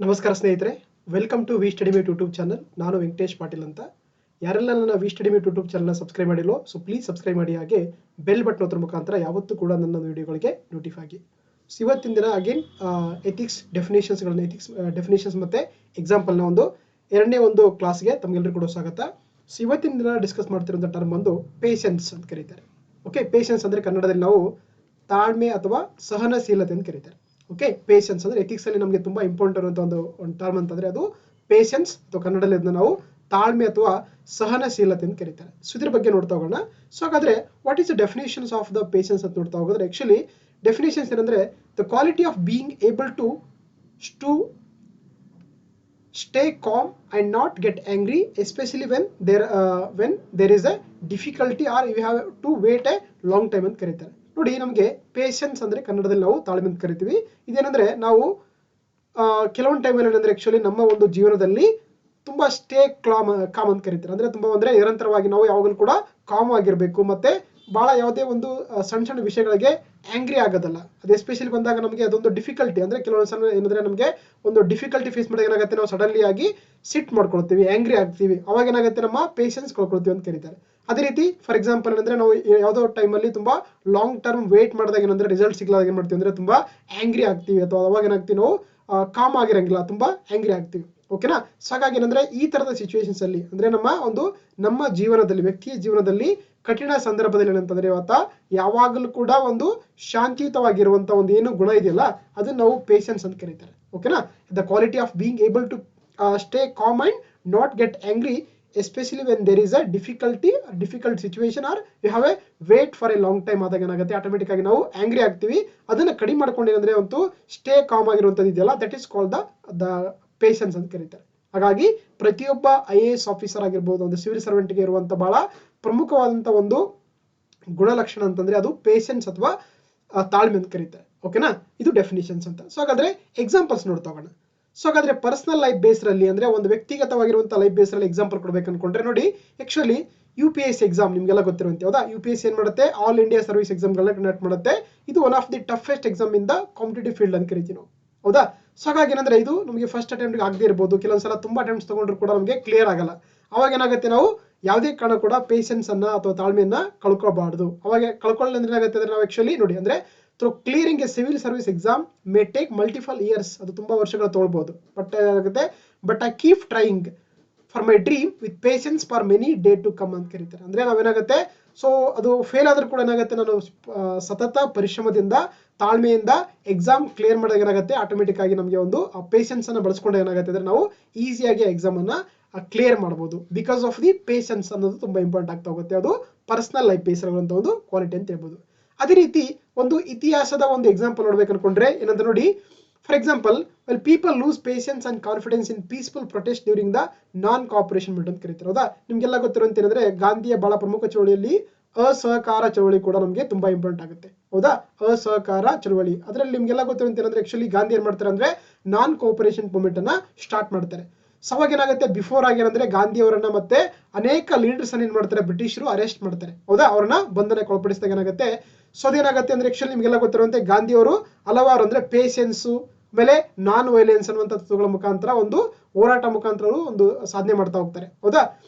ನಮಸ್ಕಾರ ಸ್ನೇಹಿತರೆ, welcome to Vstudymate YouTube channel. ನಾನು ವೆಂಕಟೇಶ್ ಪಾಟೀಲ್ ಅಂತ. ಯಾರೆಲ್ಲ ನನ್ನ Vstudymate ಯೂಟ್ಯೂಬ್ ಚಾನಲ್ನ ಸಬ್ಸ್ಕ್ರೈಬ್ ಮಾಡಿಲ್ವೋ ಸೊ ಪ್ಲೀಸ್ ಸಬ್ಸ್ಕ್ರೈಬ್ ಮಾಡಿ, ಹಾಗೆ ಬೆಲ್ ಬಟನ್ ಒತ್ತರ ಮುಖಾಂತರ ಯಾವತ್ತೂ ಕೂಡ ನನ್ನ ವಿಡಿಯೋಗಳಿಗೆ ನೋಟಿಫೈ ಆಗಿ. ಇವತ್ತಿನ ದಿನ ಅಗೇನ್ ಎಥಿಕ್ಸ್ ಡೆಫಿನೇಷನ್ಸ್ ಮತ್ತು ಎಕ್ಸಾಂಪಲ್ನ ಎರಡನೇ ಕ್ಲಾಸ್ಗೆ ತಮಗೆಲ್ಲರೂ ಕೂಡ ಸ್ವಾಗತ. ಸೊ ಇವತ್ತಿನ ದಿನ ಡಿಸ್ಕಸ್ ಮಾಡ್ತಿರೋಂಥ ಟರ್ಮ್ ಪೇಷನ್ಸ್ ಅಂತ ಕರೀತಾರೆ. ಓಕೆ, ಪೇಷನ್ಸ್ ಅಂದರೆ ಕನ್ನಡದಲ್ಲಿ ನಾವು ತಾಳ್ಮೆ ಅಥವಾ ಸಹನಶೀಲತೆ ಅಂತ ಕರೀತಾರೆ. ಓಕೆ, ಪೇಷನ್ಸ್ ಅಂದರೆ ಎಥಿಕ್ಸಲ್ಲಿ ನಮಗೆ ತುಂಬ ಇಂಪಾರ್ಟೆಂಟ್ ಇರುವಂಥ ಒಂದು ಟರ್ಮ್ ಅಂತಂದರೆ ಅದು ಪೇಷನ್ಸ್, ಅಥವಾ ಕನ್ನಡದಲ್ಲಿ ಅದನ್ನ ನಾವು ತಾಳ್ಮೆ ಅಥವಾ ಸಹನಶೀಲತೆ ಅಂತ ಕರೀತಾರೆ. ಸೊ ಇದ್ರ ಬಗ್ಗೆ ನೋಡ್ತಾ ಹೋಗೋಣ. ಸೊ ಹಾಗಾದರೆ what is the definitions of the patience ಅಂತ ನೋಡ್ತಾ ಹೋಗೋದ್ರೆ, ಆ್ಯಕ್ಚುಲಿ ಡೆಫಿನೇಷನ್ಸ್ ಏನಂದರೆ the quality of being able to stay calm and not get angry, especially when there is a difficulty or you have to wait a long time ಅಂತ ಕರೀತಾರೆ. ನೋಡಿ, ನಮಗೆ patience ಅಂದರೆ ಕನ್ನಡದಲ್ಲಿ ನಾವು ತಾಳ್ಮೆ ಅಂತ ಕರಿತೀವಿ. ಇದೇನೆಂದರೆ ನಾವು ಕೆಲವೊಂದು ಟೈಮಲ್ಲಿ ಏನಂದರೆ ಆ್ಯಕ್ಚುಲಿ ನಮ್ಮ ಒಂದು ಜೀವನದಲ್ಲಿ ತುಂಬ ಸ್ಟೇ ಕಾಮ್ ಅಂತ ಕರೀತಾರೆ. ಅಂದರೆ ತುಂಬ ಅಂದರೆ ನಿರಂತರವಾಗಿ ನಾವು ಯಾವಾಗಲೂ ಕೂಡ ಕಾಮ್ ಆಗಿರಬೇಕು, ಮತ್ತು ಭಾಳ ಯಾವುದೇ ಒಂದು ಸಣ್ಣ ಸಣ್ಣ ವಿಷಯಗಳಿಗೆ ಆ್ಯಂಗ್ರಿ ಆಗೋದಲ್ಲ. ಅದು ಎಸ್ಪೆಷಲಿ ಬಂದಾಗ ನಮಗೆ ಅದೊಂದು ಡಿಫಿಕಲ್ಟಿ, ಅಂದರೆ ಕೆಲವೊಂದು ಸಲ ಏನಂದರೆ ನಮಗೆ ಒಂದು ಡಿಫಿಕಲ್ಟಿ ಫೇಸ್ ಮಾಡಿದಾಗ ಏನಾಗುತ್ತೆ, ನಾವು ಸಡನ್ಲಿ ಆಗಿ ಸಿಟ್ ಮಾಡ್ಕೊಳ್ತೀವಿ, ಆ್ಯಂಗ್ರಿ ಆಗ್ತೀವಿ. ಅವಾಗ ಏನಾಗುತ್ತೆ, ನಮ್ಮ ಪೇಷನ್ಸ್ ಕಳ್ಕೊಳ್ತೀವಿ ಅಂತ ಕರೀತಾರೆ. ಅದೇ ರೀತಿ ಫಾರ್ ಎಕ್ಸಾಂಪಲ್ ಏನಂದರೆ ನಾವು ಯಾವುದೋ ಟೈಮಲ್ಲಿ ತುಂಬ ಲಾಂಗ್ ಟರ್ಮ್ ವೇಟ್ ಮಾಡಿದಾಗ ಏನಂದರೆ ರಿಸಲ್ಟ್ ಸಿಗಲಾಗ ಏನು ಮಾಡ್ತೀವಿ ಅಂದರೆ ತುಂಬ ಆ್ಯಂಗ್ರಿ ಆಗ್ತೀವಿ, ಅಥವಾ ಅವಾಗ ಏನಾಗ್ತೀವಿ ನಾವು ಕಾಮ್ ಆಗಿರಂಗಿಲ್ಲ, ತುಂಬ ಆ್ಯಂಗ್ರಿ ಆಗ್ತೀವಿ. ಓಕೆನಾ? ಸೊ ಹಾಗಾಗಿ ಏನಂದರೆ ಈ ಥರದ ಸಿಚುವೇಶನ್ಸಲ್ಲಿ ಅಂದರೆ ನಮ್ಮ ಜೀವನದಲ್ಲಿ, ವ್ಯಕ್ತಿಯ ಜೀವನದಲ್ಲಿ ಕಠಿಣ ಸಂದರ್ಭದಲ್ಲಿ ಏನಂತಂದರೆ ಇವತ್ತು ಯಾವಾಗಲೂ ಕೂಡ ಒಂದು ಶಾಂತಿಯುತವಾಗಿರುವಂಥ ಒಂದು ಏನು ಗುಣ ಇದೆಯಲ್ಲ, ಅದನ್ನು ನಾವು ಪೇಷನ್ಸ್ ಅಂತ ಕರೀತಾರೆ. ಓಕೆನಾ? The quality of being able to stay calm and not get angry, especially when there is a difficult situation or you have a wait for a long time ಆದಾಗ ಏನಾಗುತ್ತೆ, ಆಟೋಮೆಟಿಕ್ ಆಗಿ ನಾವು ಆಂಗ್ರಿ ಆಗ್ತೀವಿ. ಅದನ್ನು ಕಡಿಮೆ ಮಾಡ್ಕೊಂಡು ಏನಂದರೆ ಒಂದು ಸ್ಟೇ ಕಾಮ್ ಆಗಿರುವಂಥದ್ದು ಇದೆಯಲ್ಲ, that is called the patience ಅಂತ ಕರೀತಾರೆ. ಹಾಗಾಗಿ ಪ್ರತಿಯೊಬ್ಬ IAS ಆಫೀಸರ್ ಆಗಿರ್ಬೋದು, ಒಂದು ಸಿವಿಲ್ ಸರ್ವೆಂಟ್ಗೆ ಇರುವಂಥ ಭಾಳ ಪ್ರಮುಖವಾದಂಥ ಒಂದು ಗುಣಲಕ್ಷಣ ಅಂತಂದರೆ ಅದು ಪೇಷನ್ಸ್ ಅಥವಾ ತಾಳ್ಮೆ ಅಂತ ಕರೀತಾರೆ. ಓಕೆನಾ? ಇದು ಡೆಫಿನೇಷನ್ಸ್ ಅಂತ. ಸೊ ಹಾಗಾದರೆ ಎಕ್ಸಾಂಪಲ್ಸ್ ನೋಡ್ತಾ ಹೋಗೋಣ. ಸೊ ಹಾಗಾದರೆ ಪರ್ಸನಲ್ ಲೈಫ್ ಬೇಸ್ರಲ್ಲಿ, ಅಂದರೆ ಒಂದು ವ್ಯಕ್ತಿಗತವಾಗಿರುವಂಥ ಲೈಫ್ ಬೇಸ್ರಲ್ಲಿ ಎಕ್ಸಾಂಪಲ್ ಕೊಡಬೇಕು ಅಂದ್ಕೊಂಡ್ರೆ, ನೋಡಿ ಆ್ಯಕ್ಚುಲಿ UPSC ಎಕ್ಸಾಮ್ ನಿಮಗೆಲ್ಲ ಗೊತ್ತಿರುವಂತೆ, ಹೌದಾ? UPSC ಏನು ಮಾಡುತ್ತೆ, ಆಲ್ ಇಂಡಿಯಾ ಸರ್ವಿಸ್ ಎಕ್ಸಾಮ್ಗಳನ್ನ ಕಂಡಕ್ಟ್ ಮಾಡುತ್ತೆ. ಇದು one of the toughest exam in the competitive field ಅಂತ ಕರಿತೀವಿ ನಾವು, ಹೌದಾ? ಸೊ ಹಾಗಾಗಿ ಏನಂದರೆ ಇದು ನಮಗೆ ಫಸ್ಟ್ ಅಟೆಂಪ್ಟ್ಗೆ ಆಗದೇ ಇರ್ಬೋದು, ಕೆಲವೊಂದು ಸಲ ತುಂಬ ಅಟೆಂಪ್ಟ್ಸ್ ತೊಗೊಂಡ್ರು ಕೂಡ ನಮಗೆ ಕ್ಲಿಯರ್ ಆಗಲ್ಲ. ಅವಾಗ ಏನಾಗುತ್ತೆ, ನಾವು ಯಾವುದೇ ಕಾರಣ ಕೂಡ ಪೇಷನ್ಸನ್ನು ಅಥವಾ ತಾಳ್ಮೆಯನ್ನು ಕಳ್ಕೊಬಾರ್ದು. ಅವಾಗ ಕಳ್ಕೊಳ್ಳೋದ್ರೆ ಏನಾಗುತ್ತೆ ಅಂದರೆ, ನಾವು ಆ್ಯಕ್ಚುಲಿ ನೋಡಿ ಅಂದರೆ through clearing a civil service exam may take multiple years, ಅದು ತುಂಬ ವರ್ಷಗಳು ತೊಗೊಳ್ಬೋದು. ಬಟ್ ಏನಾಗುತ್ತೆ, but I keep trying for my dream with patience for many day to come ಅಂತ ಕರೀತಾರೆ. ಅಂದರೆ ನಾವೇನಾಗುತ್ತೆ, ಸೊ ಅದು ಫೇಲ್ ಆದರೂ ಕೂಡ ಏನಾಗುತ್ತೆ, ನಾನು ಸತತ ಪರಿಶ್ರಮದಿಂದ ತಾಳ್ಮೆಯಿಂದ ಎಕ್ಸಾಮ್ ಕ್ಲಿಯರ್ ಮಾಡಿದಾಗ ಏನಾಗುತ್ತೆ, ಆಟೋಮೆಟಿಕ್ ಆಗಿ ನಮಗೆ ಒಂದು ಪೇಷನ್ಸನ್ನು ಬಳಸ್ಕೊಂಡು ಏನಾಗುತ್ತೆ ಅಂದರೆ ನಾವು ಈಸಿಯಾಗಿ ಎಕ್ಸಾಮನ್ನು ಕ್ಲಿಯರ್ ಮಾಡ್ಬೋದು. ಬಿಕಾಸ್ ಆಫ್ ದಿ ಪೇಷನ್ಸ್ ಅನ್ನೋದು ತುಂಬ ಇಂಪಾರ್ಟೆಂಟ್ ಆಗ್ತಾ ಹೋಗುತ್ತೆ. ಅದು ಪರ್ಸನಲ್ ಲೈಫ್ ಬೇಸಿರುವಂಥ ಒಂದು ಕ್ವಾಲಿಟಿ ಅಂತ ಹೇಳ್ಬೋದು. ಅದೇ ರೀತಿ ಒಂದು ಇತಿಹಾಸದ ಒಂದು ಎಕ್ಸಾಂಪಲ್ ನೋಡ್ಬೇಕು ಅನ್ಕೊಂಡ್ರೆ ಏನಂತ ನೋಡಿ, for example well people lose patience and confidence in peaceful protest during the non cooperation movement ಅಂತ ಕರೀತಾರೆ. ಹೌದಾ? ನಿಮಗೆಲ್ಲ ಗೊತ್ತಿರುವಂತ ಏನಂದ್ರೆ, ಗಾಂಧಿಯ ಬಹಳ ಪ್ರಮುಖ ಚಳವಳಿಯಲ್ಲಿ ಅಸಹಕಾರ ಚಳವಳಿ ಕೂಡ ನಮಗೆ ತುಂಬಾ ಇಂಪಾರ್ಟೆಂಟ್ ಆಗುತ್ತೆ. ಹೌದಾ? ಅಸಹಕಾರ ಚಳವಳಿ, ಅದರಲ್ಲಿ ನಿಮಗೆಲ್ಲ ಗೊತ್ತಿರುವಂತ ಏನಂದ್ರೆ, ಆಕ್ಚುಲಿ ಗಾಂಧಿ ಏನ್ ಮಾಡ್ತಾರೆ ಅಂದ್ರೆ ನಾನ್ ಕೋಆಪರೇಷನ್ ಮೂವ್ಮೆಂಟ್ ಅನ್ನ ಸ್ಟಾರ್ಟ್ ಮಾಡ್ತಾರೆ. ಸೊ ಅವಾಗ ಏನಾಗುತ್ತೆ, ಬಿಫೋರ್ ಆಗಿ ಏನಂದ್ರೆ ಗಾಂಧಿ ಅವರನ್ನ ಮತ್ತೆ ಅನೇಕ ಲೀಡರ್ಸ್ ಅನ್ನ ಏನ್ ಮಾಡ್ತಾರೆ, ಬ್ರಿಟಿಷರು ಅರೆಸ್ಟ್ ಮಾಡ್ತಾರೆ. ಹೌದಾ? ಅವ್ರನ್ನ ಬಂಧನಕ್ಕೊಳಪಡಿಸಿದಾಗ ಏನಾಗುತ್ತೆ, ಸೊ ಅದೇನಾಗುತ್ತೆ ಅಂದ್ರೆ ಆಕ್ಚುಲಿ ನಿಮಗೆಲ್ಲ ಗೊತ್ತಿರುವಂತೆ ಗಾಂಧಿ ಅವರು ಹಲವಾರು ಅಂದ್ರೆ ಪೇಷನ್ಸು ಆಮೇಲೆ ನಾನ್ ವೈಲೆನ್ಸ್ ಅನ್ನುವಂಥ ತತ್ವಗಳ ಮುಖಾಂತರ ಒಂದು ಹೋರಾಟ ಮುಖಾಂತರ ಒಂದು ಸಾಧನೆ ಮಾಡ್ತಾ ಹೋಗ್ತಾರೆ. ಹೌದಾ?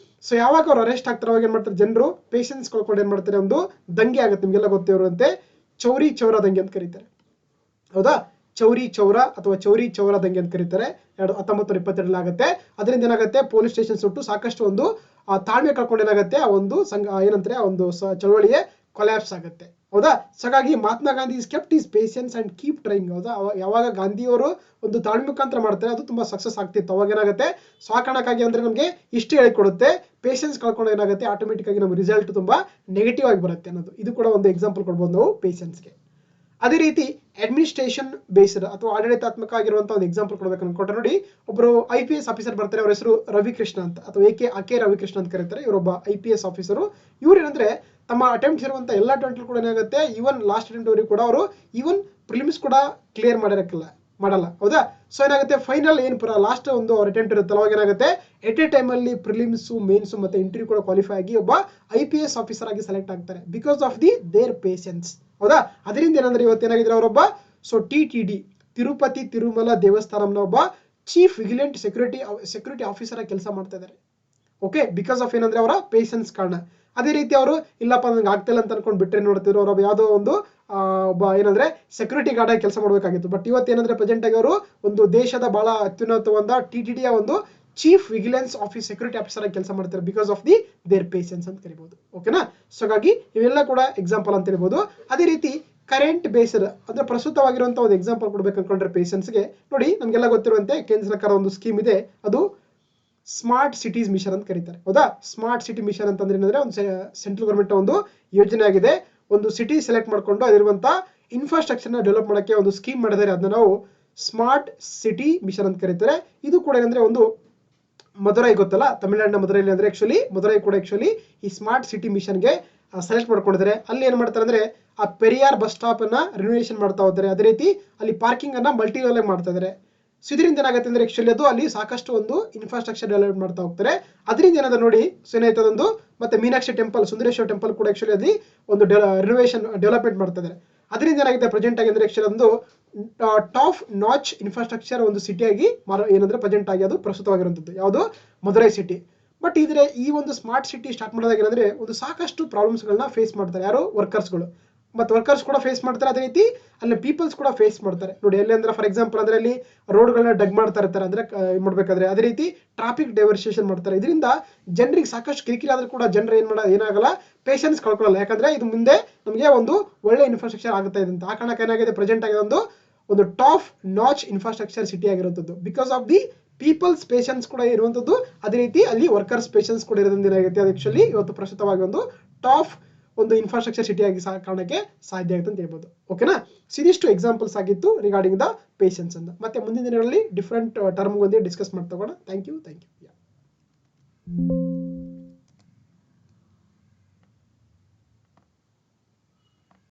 ಸೊ ಯಾವಾಗ ಅವ್ರು ಅರೆಸ್ಟ್ ಆಗ್ತಾರೆ, ಅವಾಗ ಏನ್ ಮಾಡ್ತಾರೆ, ಜನರು ಪೇಷನ್ಸ್ ಕಳ್ಕೊಂಡು ಏನ್ ಮಾಡ್ತಾರೆ, ಒಂದು ದಂಗೆ ಆಗುತ್ತೆ. ನಿಮಗೆಲ್ಲ ಗೊತ್ತಿರುವಂತೆ ಚೌರಿ ಚೌರ ದಂಗೆ ಅಂತ ಕರೀತಾರೆ. ಹೌದಾ? ಚೌರಿ ಚೌರ ಅಥವಾ ಚೌರಿ ಚೌರ ದಂಗೆ ಅಂತ ಕರೀತಾರೆ. 1922 ಆಗುತ್ತೆ. ಅದರಿಂದ ಏನಾಗುತ್ತೆ, ಪೊಲೀಸ್ ಸ್ಟೇಷನ್ ಸುಟ್ಟು ಸಾಕಷ್ಟು ಒಂದು ತಾಳ್ಮೆ ಕಳ್ಕೊಂಡು ಏನಾಗುತ್ತೆ, ಆ ಒಂದು ಏನಂತಾರೆ, ಆ ಒಂದು ಚಳವಳಿಗೆ ಕೊಲ್ಯಾಪ್ಸ್ ಆಗುತ್ತೆ. ಹೌದಾ? ಸೊ ಹಾಗಾಗಿ Mahatma Gandhi is kept is patience and keep trying. ಹೌದಾ? ಯಾವಾಗ ಗಾಂಧಿಯವರು ಒಂದು ತಾಳ್ಮೆ ಮುಖಾಂತರ ಮಾಡ್ತಾರೆ, ಅದು ತುಂಬಾ ಸಕ್ಸಸ್ ಆಗ್ತಿತ್ತು. ಅವಾಗ ಏನಾಗುತ್ತೆ, ಸೊ ಆ ಕಾರಣಕ್ಕಾಗಿ ಅಂದ್ರೆ ನಮಗೆ ಇಷ್ಟು ಹೇಳಿಕೊಡುತ್ತೆ, ಪೇಷನ್ಸ್ ಕಳ್ಕೊಂಡು ಏನಾಗುತ್ತೆ, ಆಟೋಮೆಟಿಕ್ ಆಗಿ ನಮ್ಮ ರಿಸಲ್ಟ್ ತುಂಬಾ ನೆಗೆಟಿವ್ ಆಗಿ ಬರುತ್ತೆ ಅನ್ನೋದು. ಇದು ಕೂಡ ಒಂದು ಎಕ್ಸಾಂಪಲ್ ಕೊಡ್ಬೋದು ನಾವು ಪೇಷನ್ಸ್ಗೆ. ಅದೇ ರೀತಿ ಅಡ್ಮಿನಿಸ್ಟ್ರೇಷನ್ ಬೇಸ್ಡ್ ಅಥವಾ ಆಡಳಿತಾತ್ಮಕ ಆಗಿರುವಂತಹ ಒಂದು ಎಕ್ಸಾಂಪಲ್ ಕೊಡ್ಬೇಕು ಅನ್ಕೊಂಡ್ರೆ, ನೋಡಿ ಒಬ್ಬರು IPS ಆಫೀಸರ್ ಬರ್ತಾರೆ. ಅವ್ರ ಹೆಸರು ರವಿಕೃಷ್ಣ ಅಂತ, ಅಥವಾ ಅಕೆ ರವಿಕೃಷ್ಣ ಅಂತ ಕರೀತಾರೆ. ಇವರೊಬ್ಬ IPS ಆಫೀಸರು. ಇವ್ರು ಏನಂದ್ರೆ ತಮ್ಮ ಅಟೆಂಪ್ಟ್ಸ್ ಇರುವಂಥ ಎಲ್ಲ ಅಟೆಂಪ್ಟ್ ಕೂಡ ಏನಾಗುತ್ತೆ, ಈವನ್ ಲಾಸ್ಟ್ ಅಟೆಂಪ್ಟ್ ಅವರಿಗೆ ಕೂಡ ಅವರು ಈವನ್ ಪ್ರಿಲಿಮ್ಸ್ ಕೂಡ ಕ್ಲಿಯರ್ ಮಾಡಲ್ಲ. ಹೌದಾ? ಸೊ ಏನಾಗುತ್ತೆ, ಫೈನಲ್ ಏನು ಲಾಸ್ಟ್ ಒಂದು ಅವ್ರ ಅಟೆಂಪ್ಟ್ ಇರುತ್ತಲ್ಲ, ಅವಾಗ ಏನಾಗುತ್ತೆ, ಎಟ್ ಎ ಟೈಮಲ್ಲಿ ಪ್ರಿಲಿಮ್ಸು, ಮೇನ್ಸು ಮತ್ತೆ ಇಂಟರ್ವ್ಯೂ ಕೂಡ ಕ್ವಾಲಿಫೈ ಆಗಿ ಒಬ್ಬ IPS ಆಫೀಸರ್ ಆಗಿ ಸೆಲೆಕ್ಟ್ ಆಗ್ತಾರೆ, ಬಿಕಾಸ್ ಆಫ್ ದೇರ್ ಪೇಷನ್ಸ್. ಹೌದಾ? ಅದರಿಂದ ಏನಂದ್ರೆ ಇವತ್ತೇನಾಗಿದ್ರೆ ಅವರೊಬ್ಬ TTD ತಿರುಪತಿ ತಿರುಮಲ ದೇವಸ್ಥಾನಂನ ಒಬ್ಬ ಚೀಫ್ ವಿಜಿಲೆಂಟ್ ಸೆಕ್ಯೂರಿಟಿ ಆಫೀಸರ್ ಆಗಿ ಕೆಲಸ ಮಾಡ್ತಾ ಇದ್ದಾರೆ. ಓಕೆ, ಬಿಕಾಸ್ ಆಫ್ ಏನಂದ್ರೆ ಅವರ ಪೇಷನ್ಸ್ ಕಾರಣ. ಅದೇ ರೀತಿ ಅವರು ಇಲ್ಲಪ್ಪ ನನಗೆ ಆಗ್ತಿಲ್ಲ ಅಂತ ಅನ್ಕೊಂಡು ಬಿಟ್ಟರೆ ನೋಡ್ತಿದ್ರು, ಅವರು ಯಾವುದೋ ಒಂದು ಒಬ್ಬ ಏನಂದ್ರೆ ಸೆಕ್ಯೂರಿಟಿ ಗಾರ್ಡ್ ಆಗಿ ಕೆಲಸ ಮಾಡಬೇಕಾಗಿತ್ತು. ಬಟ್ ಇವತ್ತು ಏನಂದ್ರೆ ಪ್ರೆಸೆಂಟ್ ಆಗಿ ಅವರು ಒಂದು ದೇಶದ ಬಹಳ ಅತ್ಯುನ್ನತವಾದ TTDಯ ಒಂದು ಚೀಫ್ ವಿಜಿಲೆನ್ಸ್ ಸೆಕ್ಯೂರಿಟಿ ಆಫೀಸರ್ ಆಗಿ ಕೆಲಸ ಮಾಡ್ತಾರೆ, ಬಿಕಾಸ್ ಆಫ್ ದೇರ್ ಪೇಷನ್ಸ್ ಅಂತ ಕರಿಬಹುದು. ಓಕೆನಾ. ಸೊ ಹಾಗಾಗಿ ಇವೆಲ್ಲ ಕೂಡ ಎಕ್ಸಾಂಪಲ್ ಅಂತ ಹೇಳ್ಬೋದು. ಅದೇ ರೀತಿ ಕರೆಂಟ್ ಬೇಸ್ಡ್ ಅಂದ್ರೆ ಪ್ರಸ್ತುತವಾಗಿರುವಂತಹ ಒಂದು ಎಕ್ಸಾಂಪಲ್ ಕೊಡ್ಬೇಕು ಅನ್ಕೊಂಡ್ರೆ ಪೇಷನ್ಸ್ಗೆ ನೋಡಿ, ನಮಗೆಲ್ಲ ಗೊತ್ತಿರುವಂತೆ ಕೇಂದ್ರ ಸರ್ಕಾರ ಒಂದು ಸ್ಕೀಮ್ ಇದೆ, ಅದು ಸ್ಮಾರ್ಟ್ ಸಿಟೀಸ್ ಮಿಷನ್ ಅಂತ ಕರೀತಾರೆ. ಹೌದಾ. ಸ್ಮಾರ್ಟ್ ಸಿಟಿ ಮಿಷನ್ ಅಂತಂದ್ರೆ ಏನಂದ್ರೆ ಒಂದು ಸೆಂಟ್ರಲ್ ಗವರ್ಮೆಂಟ್ ಒಂದು ಯೋಜನೆ ಆಗಿದೆ. ಒಂದು ಸಿಟಿ ಸೆಲೆಕ್ಟ್ ಮಾಡ್ಕೊಂಡು ಅಲ್ಲಿರುವಂತ ಇನ್ಫ್ರಾಸ್ಟ್ರಕ್ಚರ್ ನ ಡೆವಲಪ್ ಮಾಡೋಕ್ಕೆ ಒಂದು ಸ್ಕೀಮ್ ಮಾಡಿದ್ದಾರೆ. ಅದನ್ನ ನಾವು ಸ್ಮಾರ್ಟ್ ಸಿಟಿ ಮಿಷನ್ ಅಂತ ಕರೀತಾರೆ. ಇದು ಕೂಡ ಏನಂದ್ರೆ ಒಂದು ಮದುರೈ ಗೊತ್ತಲ್ಲ, ತಮಿಳುನಾಡಿನ ಮದುರೈಲಿ ಅಂದ್ರೆ ಮದುರೈ ಕೂಡ ಈ ಸ್ಮಾರ್ಟ್ ಸಿಟಿ ಮಿಷನ್ಗೆ ಸೆಲೆಕ್ಟ್ ಮಾಡ್ಕೊಂಡಿದ್ದಾರೆ. ಅಲ್ಲಿ ಏನ್ ಮಾಡ್ತಾರೆ ಅಂದ್ರೆ ಆ ಪೆರಿಯಾರ್ ಬಸ್ ಸ್ಟಾಪ್ ಅನ್ನ ರಿನೋವೇಷನ್ ಮಾಡ್ತಾ ಹೋಗ್ತಾರೆ. ಅದೇ ರೀತಿ ಅಲ್ಲಿ ಪಾರ್ಕಿಂಗ್ ಅನ್ನ ಮಲ್ಟಿ ಲೆವೆಲ್ ಮಾಡ್ತಾ ಇದ್ದಾರೆ. ಸೊ ಇದರಿಂದ ಏನಾಗುತ್ತೆ ಅಂದ್ರೆ ಅದು ಅಲ್ಲಿ ಸಾಕಷ್ಟು ಒಂದು ಇನ್ಫ್ರಾಸ್ಟ್ರಕ್ಚರ್ ಡೆವಲಪ್ ಮಾಡ್ತಾ ಹೋಗ್ತಾರೆ. ಅದರಿಂದ ಏನಾದ್ರು ನೋಡಿ, ಸೊ ಏನಾಯ್ತದೊಂದು ಮತ್ತೆ ಮೀನಾಕ್ಷಿ ಟೆಂಪಲ್, ಸುಂದರೇಶ್ವರ ಟೆಂಪಲ್ ಕೂಡ ಅಲ್ಲಿ ಒಂದು ರಿನೋವೇಷನ್ ಡೆವಲಪ್ಮೆಂಟ್ ಮಾಡ್ತಾ ಇದ್ದಾರೆ. ಅದರಿಂದ ಏನಾಗಿದೆ ಪ್ರೆಸೆಂಟ್ ಆಗಿ ಅಂದ್ರೆ ಒಂದು ಟಾಪ್ ನಾಚ್ ಇನ್ಫ್ರಾಸ್ಟ್ರಕ್ಚರ್ ಒಂದು ಸಿಟಿಯಾಗಿ ಏನಂದ್ರೆ ಪ್ರೆಸೆಂಟ್ ಆಗಿ ಅದು ಪ್ರಸ್ತುತವಾಗಿರುವಂಥದ್ದು ಯಾವುದು, ಮದುರೈ ಸಿಟಿ. ಬಟ್ ಇದ್ರೆ ಈ ಒಂದು ಸ್ಮಾರ್ಟ್ ಸಿಟಿ ಸ್ಟಾರ್ಟ್ ಮಾಡೋದಾಗ ಏನಂದ್ರೆ ಒಂದು ಸಾಕಷ್ಟು ಪ್ರಾಬ್ಲಮ್ಸ್ಗಳನ್ನ ಫೇಸ್ ಮಾಡ್ತಾರೆ. ಯಾರು, ವರ್ಕರ್ಸ್ಗಳು. ಮತ್ತು ವರ್ಕರ್ಸ್ ಕೂಡ ಫೇಸ್ ಮಾಡ್ತಾರೆ. ಅದೇ ರೀತಿ ಅಲ್ಲಿ ಪೀಪಲ್ಸ್ ಕೂಡ ಫೇಸ್ ಮಾಡ್ತಾರೆ. ನೋಡಿ ಎಲ್ಲಿ ಅಂದ್ರೆ ಫಾರ್ ಎಕ್ಸಾಂಪಲ್ ಅಂದ್ರೆ ಅಲ್ಲಿ ರೋಡ್ಗಳನ್ನ ಡಗ್ ಮಾಡ್ತಾ ಇರ್ತಾರೆ, ಅಂದ್ರೆ ಮಾಡ್ಬೇಕಾದ್ರೆ ಅದೇ ರೀತಿ ಟ್ರಾಫಿಕ್ ಡೈವರ್ಸಿಯೇಷನ್ ಮಾಡ್ತಾರೆ. ಇದರಿಂದ ಜನರಿಗೆ ಸಾಕಷ್ಟು ಕಿರಿಕಿರಿ ಆದ್ರೂ ಕೂಡ ಜನರು ಏನಾಗಲ್ಲ, ಪೇಷನ್ಸ್ ಕಳ್ಕೊಳ್ಳಲ್ಲ. ಯಾಕಂದ್ರೆ ಇದು ಮುಂದೆ ನಮಗೆ ಒಂದು ಒಳ್ಳೆ ಇನ್ಫ್ರಾಸ್ಟ್ರಕ್ಚರ್ ಆಗುತ್ತೆ ಅಂತ. ಆ ಕಾರಣಕ್ಕೆ ಏನಾಗಿದೆ ಪ್ರೆಸೆಂಟ್ ಆಗಿ ಒಂದು ಟಾಪ್ ನಾಚ್ ಇನ್ಫ್ರಾಸ್ಟ್ರಕ್ಚರ್ ಸಿಟಿ ಆಗಿರುವಂಥದ್ದು, ಬಿಕಾಸ್ ಆಫ್ ಪೀಪಲ್ಸ್ ಪೇಷನ್ಸ್ ಕೂಡ ಇರುವಂಥದ್ದು. ಅದೇ ರೀತಿ ಅಲ್ಲಿ ವರ್ಕರ್ಸ್ ಪೇಷನ್ಸ್ ಕೂಡ ಇರೋದ್ರಿಂದ ಏನಾಗುತ್ತೆ, ಅದು ಇವತ್ತು ಪ್ರಸ್ತುತವಾಗಿ ಒಂದು ಟಾಪ್ ಒಂದು ಇನ್ಫ್ರಾಸ್ಟ್ರಕ್ಚರ್ ಸಿಟಿ ಆಗಿ ಕಾರಣಕ್ಕೆ ಸಾಧ್ಯ ಆಗುತ್ತೆ ಅಂತ ಹೇಳ್ಬೋದು. ಓಕೆನಾ. ಇದಿಷ್ಟು ಎಕ್ಸಾಂಪಲ್ಸ್ ಆಗಿತ್ತು ರಿಗಾರ್ಡಿಂಗ್ ದ ಪೇಷನ್ಸ್ ಅಂತ. ಮತ್ತೆ ಮುಂದಿನ ದಿನಗಳಲ್ಲಿ ಡಿಫ್ರೆಂಟ್ ಟರ್ಮ್ ಡಿಸ್ಕಸ್ ಮಾಡ್ತಾ ಹೋಗೋಣ. Thank you.